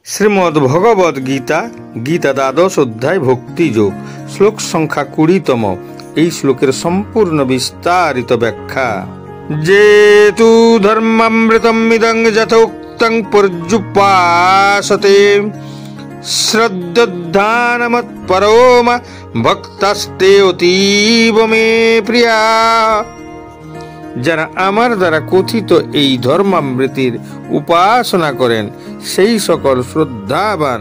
শ্রীমদ্ ভগবদ গীতা গীতা দ্বাদশ অধ্যায় ভক্তিযোগ শ্লোক সংখ্যা 20তম। এই শ্লোকের সম্পূর্ণ বিস্তারিত ব্যাখ্যা। যেতু ধর্মামৃতম ইদং যথোক্তং পর্যুপাসতে শ্রদ্ধানমৎপরোম ভক্তাস্তে অতীব মে প্রিয়া। যারা আমার দ্বারা কথিত এই ধর্মামৃতির উপাসনা করেন সেই সকল শ্রদ্ধাবান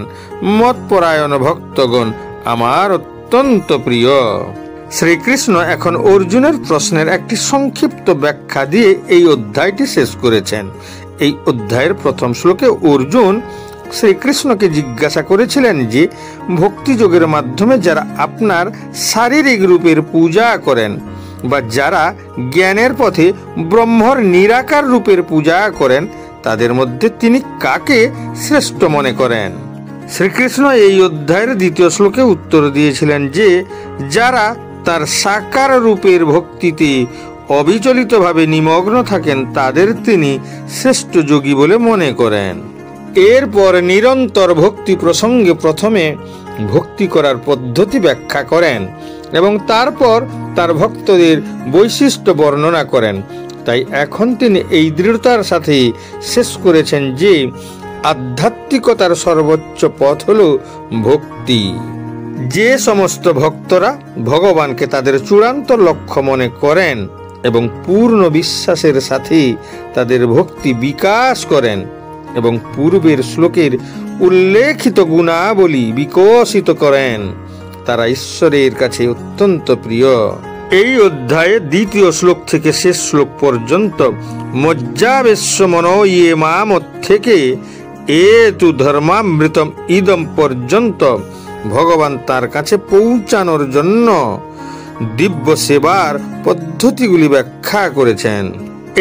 মতপরায়ণ ভক্তগণ আমার অত্যন্ত প্রিয়। শ্রীকৃষ্ণ এখন অর্জুনের প্রশ্নের একটি সংক্ষিপ্ত ব্যাখ্যা দিয়ে এই অধ্যায়টি শেষ করেছেন। এই অধ্যায়ের প্রথম শ্লোকে অর্জুন শ্রীকৃষ্ণকে জিজ্ঞাসা করেছিলেন যে ভক্তিযোগের মাধ্যমে যারা আপনার শারীরিক রূপের পূজা করেন বা যারা জ্ঞানের পথে ব্রহ্মর নিরাকার রূপের পূজা করেন তাদের মধ্যে তিনি কাকে শ্রেষ্ঠ মনে করেন। শ্রীকৃষ্ণ এই অধ্যায়ের দ্বিতীয় শ্লোকে উত্তর দিয়েছিলেন যে যারা তার সাকার রূপের ভক্তিতে অবিচলিতভাবে নিমগ্ন থাকেন তাদের তিনি শ্রেষ্ঠ যোগী বলে মনে করেন। এরপর নিরন্তর ভক্তি প্রসঙ্গে প্রথমে ভক্তি করার পদ্ধতি ব্যাখ্যা করেন এবং তারপর তার ভক্তদের বৈশিষ্ট্য বর্ণনা করেন। তাই এখন তিনি এই দৃঢ়তার সাথে শেষ করেছেন যে আধ্যাত্মিকতার সর্বোচ্চ পথ হল ভক্তি। যে সমস্ত ভক্তরা ভগবানকে তাদের চূড়ান্ত লক্ষ্য মনে করেন এবং পূর্ণ বিশ্বাসের সাথে তাদের ভক্তি বিকাশ করেন এবং পূর্বের শ্লোকের উল্লেখিত গুণাবলী বিকশিত করেন তারা ঈশ্বরের কাছে অত্যন্ত প্রিয়। এই অধ্যায়ে দ্বিতীয় শ্লোক থেকে শেষ শ্লোক পর্যন্ত মজ্জাবেশ্য মনো ইয়ে মাম থেকে এতু ধর্মামৃতম ইদম পর্যন্ত ভগবান তার কাছে পৌঁছানোর জন্য দিব্য সেবার পদ্ধতিগুলি ব্যাখ্যা করেছেন।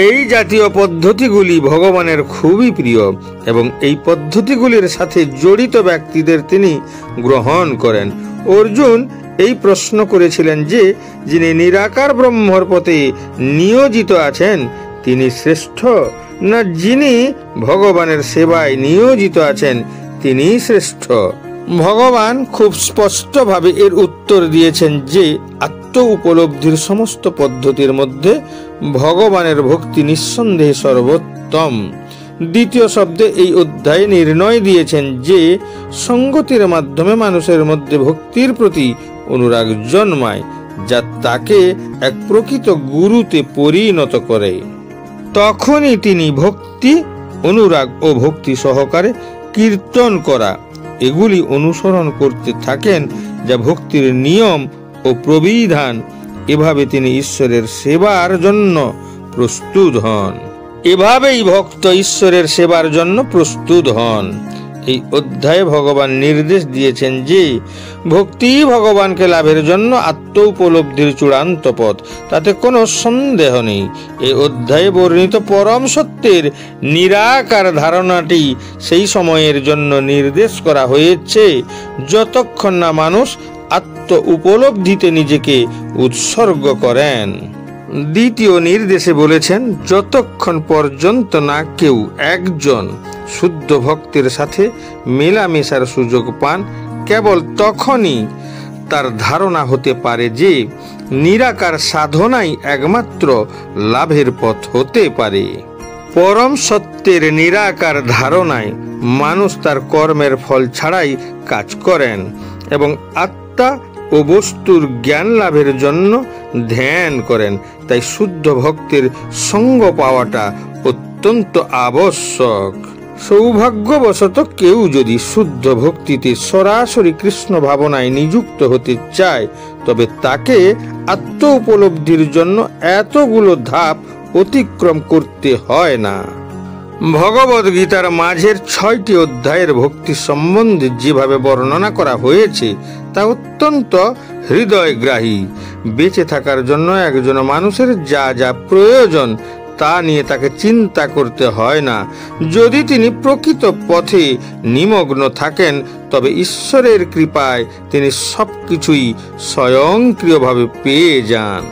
এই জাতীয় পদ্ধতিগুলি ভগবানের খুবই প্রিয় এবং এই পদ্ধতিগুলির সাথে জড়িত ব্যক্তিদের তিনি গ্রহণ করেন। অর্জুন এই প্রশ্ন করেছিলেন যে যিনি নিরাকার ব্রহ্মর পথে নিয়োজিত আছেন তিনি শ্রেষ্ঠ না যিনি ভগবানের সেবায় নিয়োজিত আছেন তিনি শ্রেষ্ঠ। ভগবান খুব স্পষ্টভাবে এর উত্তর দিয়েছেন যে আত্ম উপলব্ধির সমস্ত পদ্ধতির মধ্যে ভগবানের ভক্তি নিঃসন্দেহে সর্বোত্তম। দ্বিতীয় শব্দে এই অধ্যায়ে নির্ণয় দিয়েছেন যে সঙ্গতির মাধ্যমে মানুষের মধ্যে ভক্তির প্রতি অনুরাগ জন্মায় যা তাকে এক প্রকৃত গুরুতে পরিণত করে। তখনই তিনি ভক্তি, অনুরাগ ও ভক্তি সহকারে কীর্তন করা এগুলি অনুসরণ করতে থাকেন যা ভক্তির নিয়ম ও প্রবিধান। এভাবে তিনি ঈশ্বরের সেবার জন্য প্রস্তুত হন। এভাবেই ভক্ত ঈশ্বরের সেবার জন্য প্রস্তুত হন। এই অধ্যায়ে ভগবান নির্দেশ দিয়েছেন যে ভক্তি ভগবানকে লাভের জন্য আত্ম উপলব্ধির চূড়ান্ত পথ, তাতে কোনো সন্দেহ নেই। এই অধ্যায়ে বর্ণিত পরম সত্যের নিরাকার ধারণাটি সেই সময়ের জন্য নির্দেশ করা হয়েছে যতক্ষণ না মানুষ আত্ম উপলব্ধিতে নিজেকে উৎসর্গ করেন। দ্বিতীয় নির্দেশে বলেছেন যতক্ষণ পর্যন্ত না কেউ একজন শুদ্ধ ভক্তের সাথে মেলামেশার সুযোগ পান কেবল তখনই তার ধারণা হতে পারে যে নিরাকার সাধনাই একমাত্র লাভের পথ হতে পারে। পরম সত্যের নিরাকার ধারণায় মানুষ তার কর্মের ফল ছাড়াই কাজ করেন এবং আত্মা ও বস্তুর জ্ঞান লাভের জন্য ধ্যান করেন। তাই শুদ্ধ ভক্তের সঙ্গ পাওয়াটা অত্যন্ত আবশ্যক। সৌভাগ্যবশত কেউ যদি শুদ্ধ ভক্তিতে সরাসরি কৃষ্ণ ভাবনায় নিযুক্ত হতে চায় তবে তাকে আত্ম উপলব্ধির জন্য এতগুলো ধাপ অতিক্রম করতে হয় না। ভগবদ গীতার মাঝের 6টি অধ্যায়ের ভক্তি সম্বন্ধে যেভাবে বর্ণনা করা হয়েছে তা অত্যন্ত হৃদয়গ্রাহী। বেঁচে থাকার জন্য একজন মানুষের যা যা প্রয়োজন তা নিয়ে তাকে চিন্তা করতে হয় না। যদি তিনি প্রকৃত পথে নিমগ্ন থাকেন তবে ঈশ্বরের কৃপায় তিনি সবকিছুই স্বয়ংক্রিয়ভাবে পেয়ে যান।